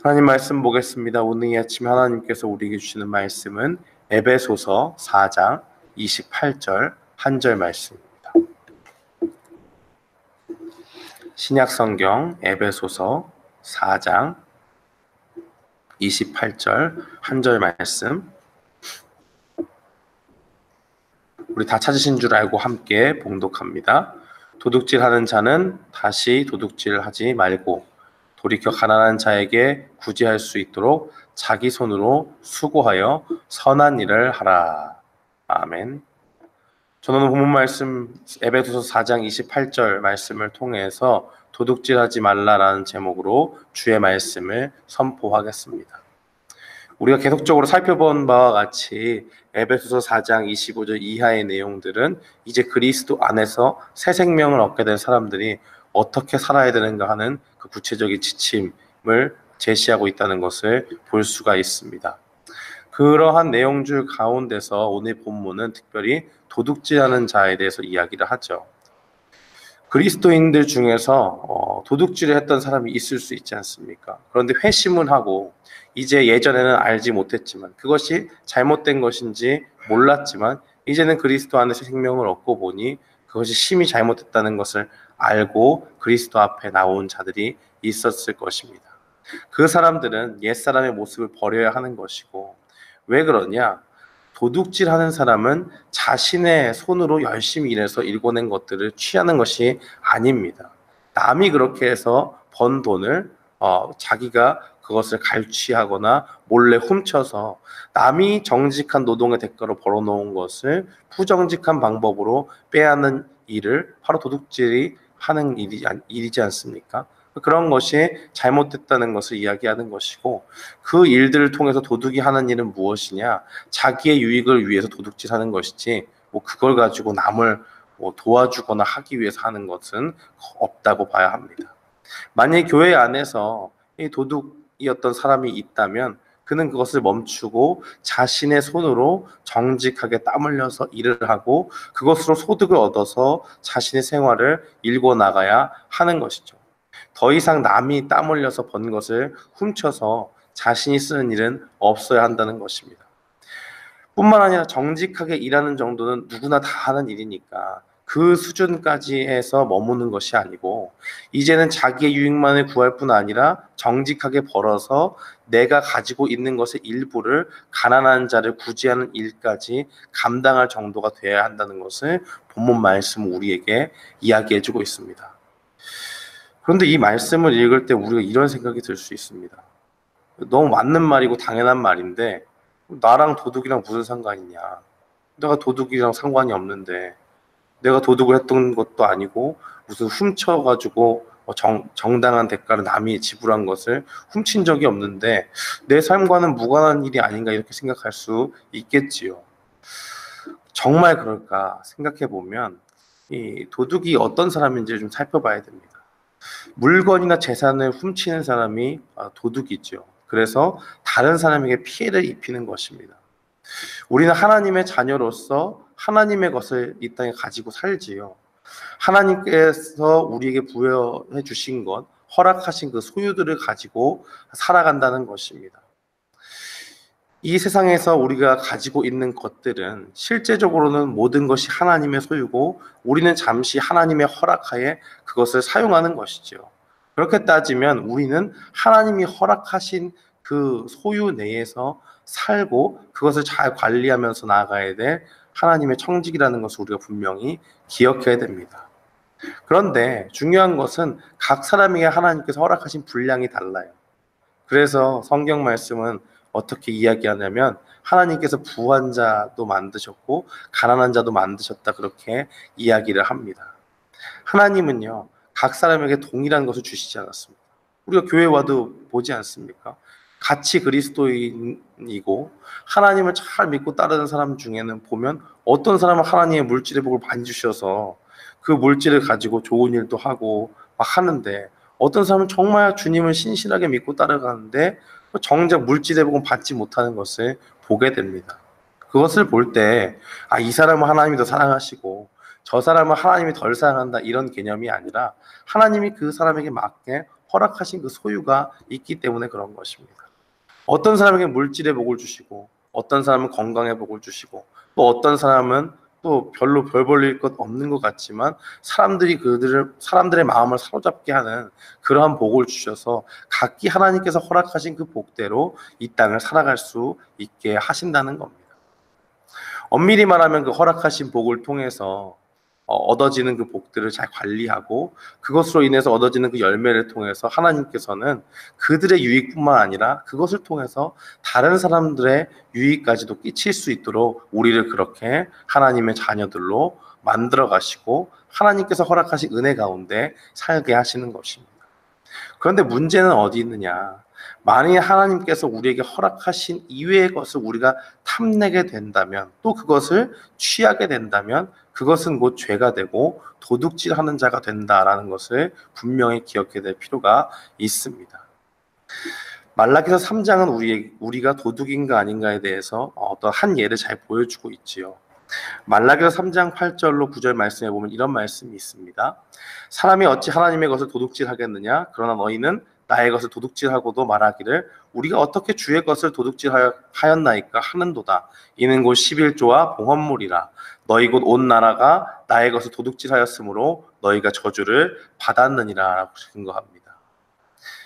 하나님 말씀 보겠습니다. 오늘 이 아침 하나님께서 우리에게 주시는 말씀은 에베소서 4장 28절 한 절 말씀입니다. 신약성경 에베소서 4장 28절 한 절 말씀, 우리 다 찾으신 줄 알고 함께 봉독합니다. 도둑질하는 자는 다시 도둑질하지 말고 돌이켜 가난한 자에게 구제할 수 있도록 자기 손으로 수고하여 선한 일을 하라. 아멘. 저는 오늘 본문 말씀 에베소서 4장 28절 말씀을 통해서 도둑질하지 말라라는 제목으로 주의 말씀을 선포하겠습니다. 우리가 계속적으로 살펴본 바와 같이 에베소서 4장 25절 이하의 내용들은 이제 그리스도 안에서 새 생명을 얻게 된 사람들이 어떻게 살아야 되는가 하는 그 구체적인 지침을 제시하고 있다는 것을 볼 수가 있습니다. 그러한 내용줄 가운데서 오늘 본문은 특별히 도둑질하는 자에 대해서 이야기를 하죠. 그리스도인들 중에서 도둑질을 했던 사람이 있을 수 있지 않습니까? 그런데 회심을 하고 이제 예전에는 알지 못했지만 그것이 잘못된 것인지 몰랐지만 이제는 그리스도 안에서 생명을 얻고 보니 그것이 심히 잘못됐다는 것을 알고 그리스도 앞에 나온 자들이 있었을 것입니다. 그 사람들은 옛사람의 모습을 버려야 하는 것이고, 왜 그러냐? 도둑질하는 사람은 자신의 손으로 열심히 일해서 일궈낸 것들을 취하는 것이 아닙니다. 남이 그렇게 해서 번 돈을 자기가 그것을 갈취하거나 몰래 훔쳐서 남이 정직한 노동의 대가로 벌어놓은 것을 부정직한 방법으로 빼앗는 일을 바로 도둑질이 하는 일이지 않습니까? 그런 것이 잘못됐다는 것을 이야기하는 것이고, 그 일들을 통해서 도둑이 하는 일은 무엇이냐? 자기의 유익을 위해서 도둑질하는 것이지 그걸 가지고 남을 도와주거나 하기 위해서 하는 것은 없다고 봐야 합니다. 만약에 교회 안에서 이 도둑이었던 사람이 있다면 그는 그것을 멈추고 자신의 손으로 정직하게 땀 흘려서 일을 하고 그것으로 소득을 얻어서 자신의 생활을 일궈 나가야 하는 것이죠. 더 이상 남이 땀 흘려서 번 것을 훔쳐서 자신이 쓰는 일은 없어야 한다는 것입니다. 뿐만 아니라 정직하게 일하는 정도는 누구나 다 하는 일이니까 그 수준까지 해서 머무는 것이 아니고, 이제는 자기의 유익만을 구할 뿐 아니라 정직하게 벌어서 내가 가지고 있는 것의 일부를 가난한 자를 구제하는 일까지 감당할 정도가 되어야 한다는 것을 본문 말씀은 우리에게 이야기해주고 있습니다. 그런데 이 말씀을 읽을 때 우리가 이런 생각이 들 수 있습니다. 너무 맞는 말이고 당연한 말인데 나랑 도둑이랑 무슨 상관이냐? 내가 도둑이랑 상관이 없는데, 내가 도둑을 했던 것도 아니고 무슨 훔쳐가지고 정당한 대가를 남이 지불한 것을 훔친 적이 없는데 내 삶과는 무관한 일이 아닌가, 이렇게 생각할 수 있겠지요. 정말 그럴까 생각해 보면 이 도둑이 어떤 사람인지 좀 살펴봐야 됩니다. 물건이나 재산을 훔치는 사람이 도둑이죠. 그래서 다른 사람에게 피해를 입히는 것입니다. 우리는 하나님의 자녀로서 하나님의 것을 이 땅에 가지고 살지요. 하나님께서 우리에게 부여해 주신 것, 허락하신 그 소유들을 가지고 살아간다는 것입니다. 이 세상에서 우리가 가지고 있는 것들은 실제적으로는 모든 것이 하나님의 소유고 우리는 잠시 하나님의 허락하에 그것을 사용하는 것이죠. 그렇게 따지면 우리는 하나님이 허락하신 그 소유 내에서 살고 그것을 잘 관리하면서 나아가야 될 하나님의 청직이라는 것을 우리가 분명히 기억해야 됩니다. 그런데 중요한 것은 각 사람에게 하나님께서 허락하신 분량이 달라요. 그래서 성경 말씀은 어떻게 이야기하냐면 하나님께서 부한 자도 만드셨고 가난한 자도 만드셨다, 그렇게 이야기를 합니다. 하나님은요, 각 사람에게 동일한 것을 주시지 않았습니다. 우리가 교회 와도 보지 않습니까? 같이 그리스도인이고 하나님을 잘 믿고 따르는 사람 중에는 보면 어떤 사람은 하나님의 물질의 복을 많이 주셔서 그 물질을 가지고 좋은 일도 하고 막 하는데, 어떤 사람은 정말 주님을 신실하게 믿고 따라가는데 정작 물질의 복은 받지 못하는 것을 보게 됩니다. 그것을 볼 때 이 사람은 하나님이 더 사랑하시고 저 사람은 하나님이 덜 사랑한다, 이런 개념이 아니라 하나님이 그 사람에게 맞게 허락하신 그 소유가 있기 때문에 그런 것입니다. 어떤 사람에게 물질의 복을 주시고, 어떤 사람은 건강의 복을 주시고, 또 어떤 사람은 또 별로 별 볼일 것 없는 것 같지만 사람들의 마음을 사로잡게 하는 그러한 복을 주셔서 각기 하나님께서 허락하신 그 복대로 이 땅을 살아갈 수 있게 하신다는 겁니다. 엄밀히 말하면 그 허락하신 복을 통해서 얻어지는 그 복들을 잘 관리하고 그것으로 인해서 얻어지는 그 열매를 통해서 하나님께서는 그들의 유익뿐만 아니라 그것을 통해서 다른 사람들의 유익까지도 끼칠 수 있도록 우리를 그렇게 하나님의 자녀들로 만들어 가시고 하나님께서 허락하신 은혜 가운데 살게 하시는 것입니다. 그런데 문제는 어디 있느냐? 만일 하나님께서 우리에게 허락하신 이외의 것을 우리가 탐내게 된다면, 또 그것을 취하게 된다면 그것은 곧 죄가 되고 도둑질하는 자가 된다라는 것을 분명히 기억해야 될 필요가 있습니다. 말라기서 3장은 우리가 도둑인가 아닌가에 대해서 어떤 한 예를 잘 보여주고 있지요. 말라기서 3장 8절로 9절 말씀에 보면 이런 말씀이 있습니다. 사람이 어찌 하나님의 것을 도둑질하겠느냐? 그러나 너희는 나의 것을 도둑질하고도 말하기를 우리가 어떻게 주의 것을 도둑질하였나이까 하는도다. 이는 곧 11조와 봉헌물이라. 너희 곧 온 나라가 나의 것을 도둑질하였으므로 너희가 저주를 받았느니라 라고 증거합니다.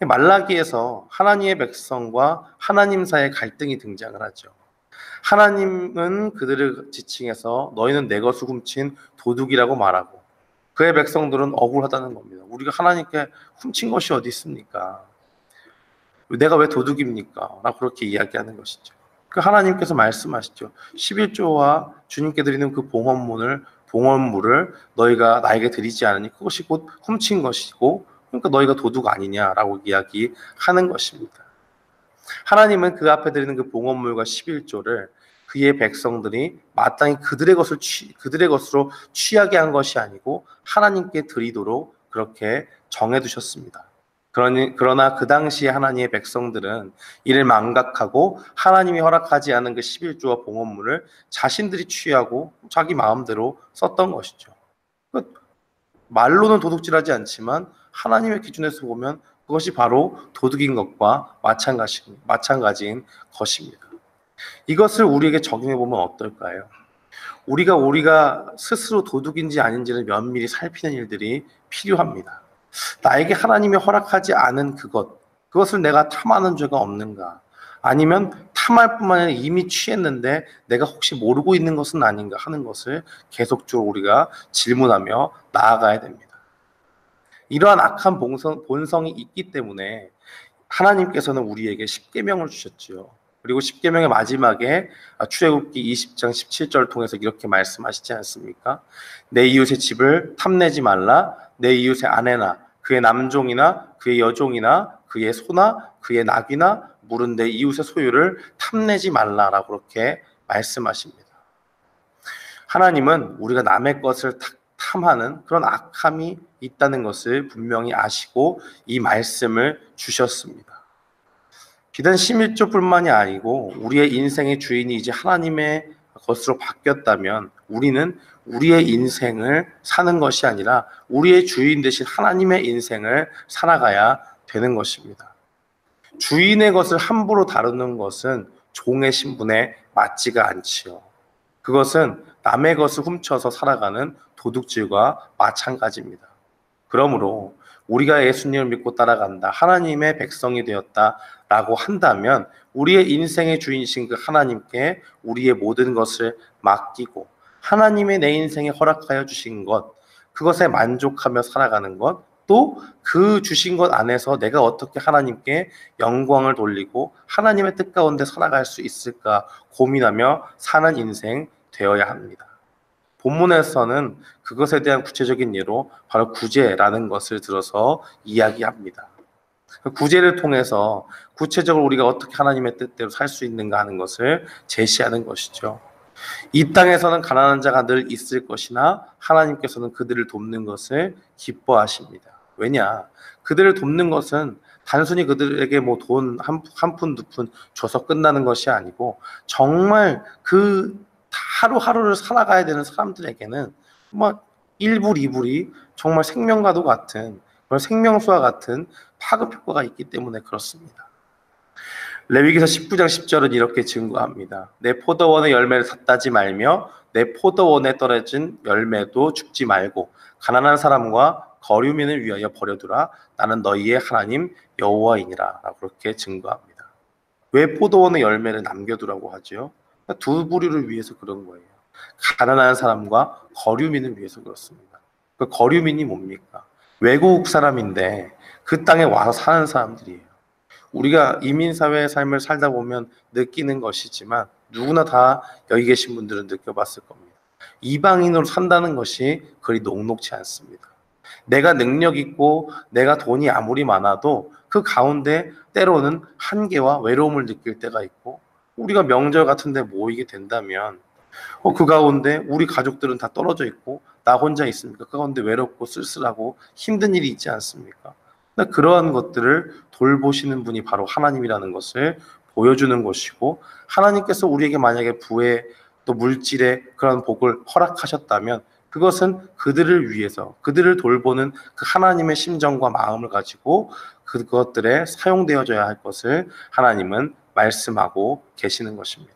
말라기에서 하나님의 백성과 하나님 사이의 갈등이 등장을 하죠. 하나님은 그들을 지칭해서 너희는 내 것을 훔친 도둑이라고 말하고 그의 백성들은 억울하다는 겁니다. 우리가 하나님께 훔친 것이 어디 있습니까? 내가 왜 도둑입니까? 라고 그렇게 이야기하는 것이죠. 그 하나님께서 말씀하시죠. 11조와 주님께 드리는 그 봉헌물을 너희가 나에게 드리지 않으니 그것이 곧 훔친 것이고 그러니까 너희가 도둑 아니냐라고 이야기하는 것입니다. 하나님은 그 앞에 드리는 그 봉헌물과 11조를 그의 백성들이 마땅히 그들의 것으로 취하게 한 것이 아니고 하나님께 드리도록 그렇게 정해두셨습니다. 그러나 그 당시에 하나님의 백성들은 이를 망각하고 하나님이 허락하지 않은 그 11조와 봉헌물을 자신들이 취하고 자기 마음대로 썼던 것이죠. 말로는 도둑질하지 않지만 하나님의 기준에서 보면 그것이 바로 도둑인 것과 마찬가지인 것입니다. 이것을 우리에게 적용해 보면 어떨까요? 우리가 스스로 도둑인지 아닌지를 면밀히 살피는 일들이 필요합니다. 나에게 하나님이 허락하지 않은 그것을 내가 탐하는 죄가 없는가? 아니면 탐할 뿐만 아니라 이미 취했는데 내가 혹시 모르고 있는 것은 아닌가 하는 것을 계속적으로 우리가 질문하며 나아가야 됩니다. 이러한 악한 본성이 있기 때문에 하나님께서는 우리에게 십계명을 주셨지요. 그리고 십계명의 마지막에 출애굽기 20장 17절을 통해서 이렇게 말씀하시지 않습니까? 내 이웃의 집을 탐내지 말라. 내 이웃의 아내나 그의 남종이나 그의 여종이나 그의 소나 그의 낙이나 물은 내 이웃의 소유를 탐내지 말라라고 그렇게 말씀하십니다. 하나님은 우리가 남의 것을 탐하는 그런 악함이 있다는 것을 분명히 아시고 이 말씀을 주셨습니다. 비단 11조뿐만이 아니고 우리의 인생의 주인이 이제 하나님의 것으로 바뀌었다면 우리는 우리의 인생을 사는 것이 아니라 우리의 주인 대신 하나님의 인생을 살아가야 되는 것입니다. 주인의 것을 함부로 다루는 것은 종의 신분에 맞지가 않지요. 그것은 남의 것을 훔쳐서 살아가는 도둑질과 마찬가지입니다. 그러므로 우리가 예수님을 믿고 따라간다, 하나님의 백성이 되었다라고 한다면 우리의 인생의 주인이신 그 하나님께 우리의 모든 것을 맡기고 하나님의 내 인생에 허락하여 주신 것, 그것에 만족하며 살아가는 것, 또 그 주신 것 안에서 내가 어떻게 하나님께 영광을 돌리고 하나님의 뜻 가운데 살아갈 수 있을까 고민하며 사는 인생 되어야 합니다. 본문에서는 그것에 대한 구체적인 예로 바로 구제라는 것을 들어서 이야기합니다. 구제를 통해서 구체적으로 우리가 어떻게 하나님의 뜻대로 살 수 있는가 하는 것을 제시하는 것이죠. 이 땅에서는 가난한 자가 늘 있을 것이나 하나님께서는 그들을 돕는 것을 기뻐하십니다. 왜냐? 그들을 돕는 것은 단순히 그들에게 뭐 돈 한 푼, 두 푼 줘서 끝나는 것이 아니고 정말 그 하루하루를 살아가야 되는 사람들에게는 뭐 1불, 2불이 정말 생명과도 같은 그런 생명수와 같은 파급 효과가 있기 때문에 그렇습니다. 레위기서 19장 10절은 이렇게 증거합니다. 내 포도원의 열매를 탓하지 말며 내 포도원에 떨어진 열매도 죽지 말고 가난한 사람과 거류민을 위하여 버려두라. 나는 너희의 하나님 여호와이니라. 라고 그렇게 증거합니다. 왜 포도원의 열매를 남겨두라고 하죠? 두 부류를 위해서 그런 거예요. 가난한 사람과 거류민을 위해서 그렇습니다. 그 거류민이 뭡니까? 외국 사람인데 그 땅에 와서 사는 사람들이에요. 우리가 이민사회의 삶을 살다 보면 느끼는 것이지만 누구나 다 여기 계신 분들은 느껴봤을 겁니다. 이방인으로 산다는 것이 그리 녹록지 않습니다. 내가 능력 있고 내가 돈이 아무리 많아도 그 가운데 때로는 한계와 외로움을 느낄 때가 있고, 우리가 명절 같은 데 모이게 된다면 그 가운데 우리 가족들은 다 떨어져 있고 나 혼자 있습니까? 그 가운데 외롭고 쓸쓸하고 힘든 일이 있지 않습니까? 그러한 것들을 돌보시는 분이 바로 하나님이라는 것을 보여주는 것이고, 하나님께서 우리에게 만약에 부의 또 물질의 그런 복을 허락하셨다면 그것은 그들을 위해서, 그들을 돌보는 그 하나님의 심정과 마음을 가지고 그것들에 사용되어져야 할 것을 하나님은 말씀하고 계시는 것입니다.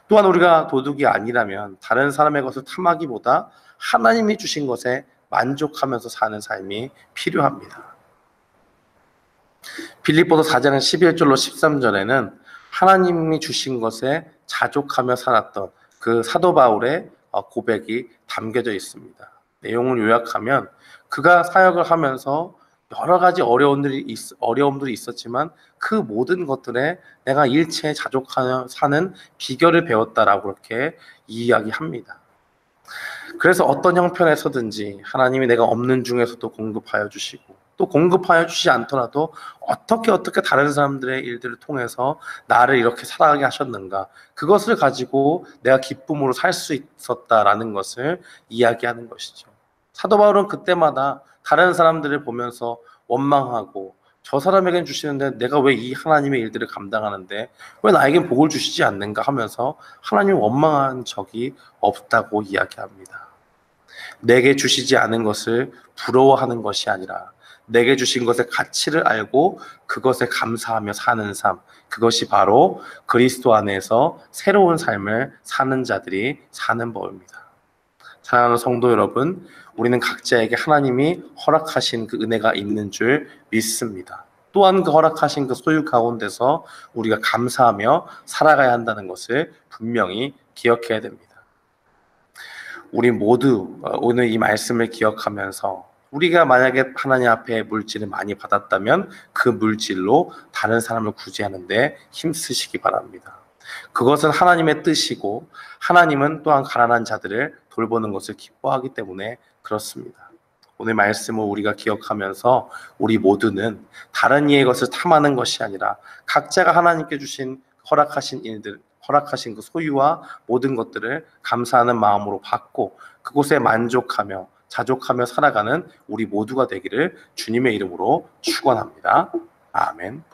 또한 우리가 도둑이 아니라면 다른 사람의 것을 탐하기보다 하나님이 주신 것에 만족하면서 사는 삶이 필요합니다. 빌립보서 4장 11절로 13절에는 하나님이 주신 것에 자족하며 살았던 그 사도 바울의 고백이 담겨져 있습니다. 내용을 요약하면 그가 사역을 하면서 여러 가지 어려움들이 있었지만 그 모든 것들에 내가 일체에 자족하며 사는 비결을 배웠다라고 그렇게 이야기합니다. 그래서 어떤 형편에서든지 하나님이 내가 없는 중에서도 공급하여 주시고, 또 공급하여 주시지 않더라도 어떻게 다른 사람들의 일들을 통해서 나를 이렇게 살아가게 하셨는가, 그것을 가지고 내가 기쁨으로 살 수 있었다라는 것을 이야기하는 것이죠. 사도 바울은 그때마다 다른 사람들을 보면서 원망하고, 저 사람에겐 주시는데 내가 왜 이 하나님의 일들을 감당하는데 왜 나에겐 복을 주시지 않는가 하면서 하나님을 원망한 적이 없다고 이야기합니다. 내게 주시지 않은 것을 부러워하는 것이 아니라 내게 주신 것의 가치를 알고 그것에 감사하며 사는 삶, 그것이 바로 그리스도 안에서 새로운 삶을 사는 자들이 사는 법입니다. 사랑하는 성도 여러분, 우리는 각자에게 하나님이 허락하신 그 은혜가 있는 줄 믿습니다. 또한 그 허락하신 그 소유 가운데서 우리가 감사하며 살아가야 한다는 것을 분명히 기억해야 됩니다. 우리 모두 오늘 이 말씀을 기억하면서 우리가 만약에 하나님 앞에 물질을 많이 받았다면 그 물질로 다른 사람을 구제하는데 힘쓰시기 바랍니다. 그것은 하나님의 뜻이고, 하나님은 또한 가난한 자들을 돌보는 것을 기뻐하기 때문에 그렇습니다. 오늘 말씀을 우리가 기억하면서 우리 모두는 다른 이의 것을 탐하는 것이 아니라 각자가 하나님께 주신 허락하신 일들, 허락하신 그 소유와 모든 것들을 감사하는 마음으로 받고 그곳에 만족하며 자족하며 살아가는 우리 모두가 되기를 주님의 이름으로 축원합니다. 아멘.